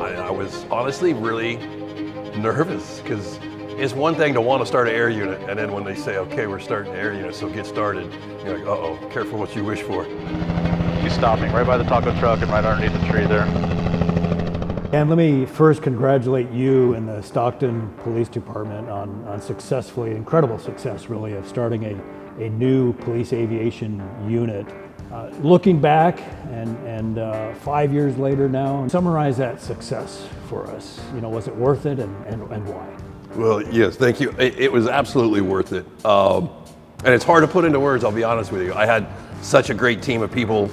I was honestly really nervous because it's one thing to want to start an air unit, and then when they say, okay, we're starting an air unit, so get started, you're like, uh-oh, careful what you wish for. He's stopping right by the taco truck and right underneath the tree there. And let me first congratulate you and the Stockton Police Department on incredible success really, of starting a new police aviation unit. Looking back and 5 years later now, summarize that success for us. You know, was it worth it and why? Well, yes, thank you. It was absolutely worth it. And it's hard to put into words, I'll be honest with you. I had such a great team of people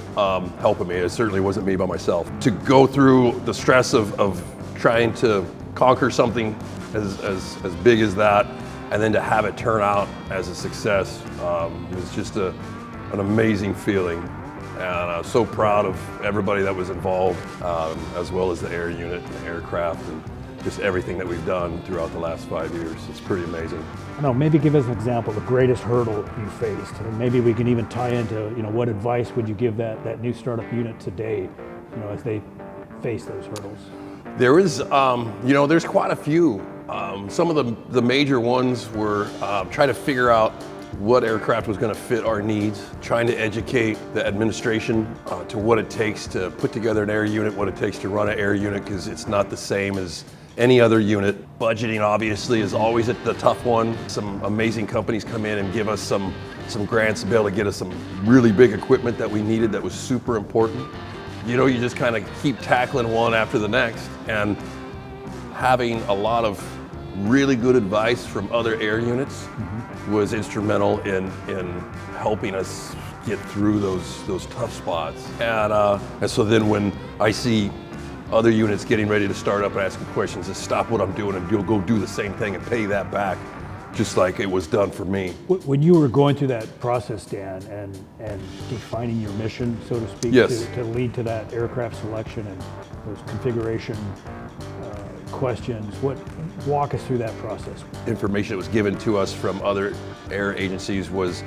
helping me. It certainly wasn't me by myself. To go through the stress of trying to conquer something as big as that, and then to have it turn out as a success, was just an amazing feeling. And I'm so proud of everybody that was involved, as well as the air unit and the aircraft, and just everything that we've done throughout the last 5 years. It's pretty amazing. I know, maybe give us an example, the greatest hurdle you faced, and maybe we can even tie into, you know, what advice would you give that new startup unit today, you know, as they face those hurdles? There is, you know, there's quite a few. Some of the major ones were trying to figure out what aircraft was going to fit our needs, trying to educate the administration to what it takes to put together an air unit, what it takes to run an air unit, because it's not the same as any other unit. Budgeting obviously is always the tough one. Some amazing companies come in and give us some grants to be able to get us some really big equipment that we needed that was super important. You know, you just kind of keep tackling one after the next, and having a lot of really good advice from other air units was instrumental in helping us get through those tough spots. And so then when I see other units getting ready to start up and asking questions, just stop what I'm doing and you'll go do the same thing and pay that back, just like it was done for me. When you were going through that process, Dan, and defining your mission, so to speak, yes, to lead to that aircraft selection and those configuration questions, walk us through that process. Information that was given to us from other air agencies was,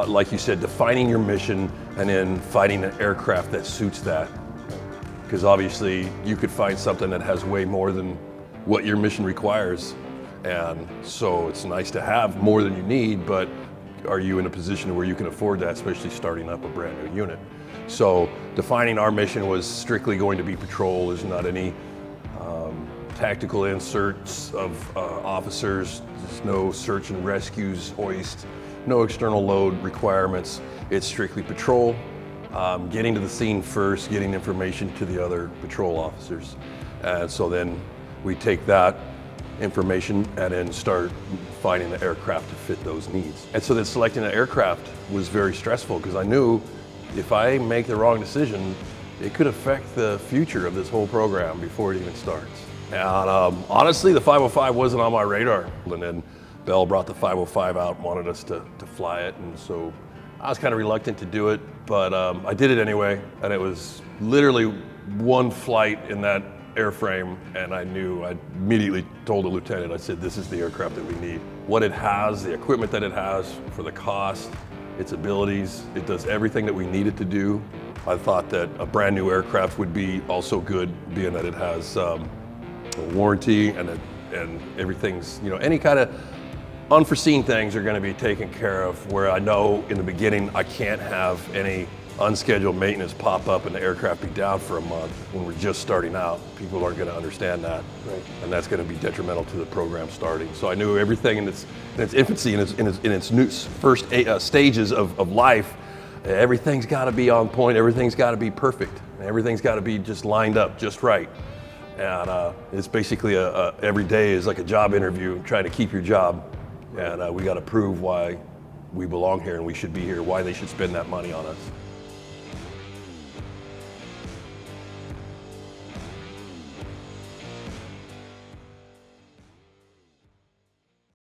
like you said, defining your mission and then finding an aircraft that suits that. Because obviously you could find something that has way more than what your mission requires. And so it's nice to have more than you need, but are you in a position where you can afford that, especially starting up a brand new unit? So defining our mission was strictly going to be patrol. There's not any tactical inserts of officers. There's no search and rescues, hoist, no external load requirements. It's strictly patrol. Getting to the scene first, getting information to the other patrol officers. And so then we take that information and then start finding the aircraft to fit those needs. And so then selecting an aircraft was very stressful because I knew if I make the wrong decision, it could affect the future of this whole program before it even starts. And honestly, the 505 wasn't on my radar. And then Bell brought the 505 out and wanted us to fly it. And so I was kind of reluctant to do it, but I did it anyway. And it was literally one flight in that airframe, and I immediately told the lieutenant, I said, this is the aircraft that we need. What it has, the equipment that it has, for the cost, its abilities, it does everything that we need it to do. I thought that a brand new aircraft would be also good, being that it has a warranty and everything's, you know, any kind of unforeseen things are going to be taken care of, where I know in the beginning I can't have any unscheduled maintenance pop up and the aircraft be down for a month when we're just starting out. People aren't going to understand that, right, and that's going to be detrimental to the program starting. So I knew everything in its infancy, in its new first stages of life, everything's got to be on point, everything's got to be perfect, everything's got to be just lined up just right. And it's basically every day is like a job interview, trying to keep your job, and we got to prove why we belong here and we should be here, why they should spend that money on us.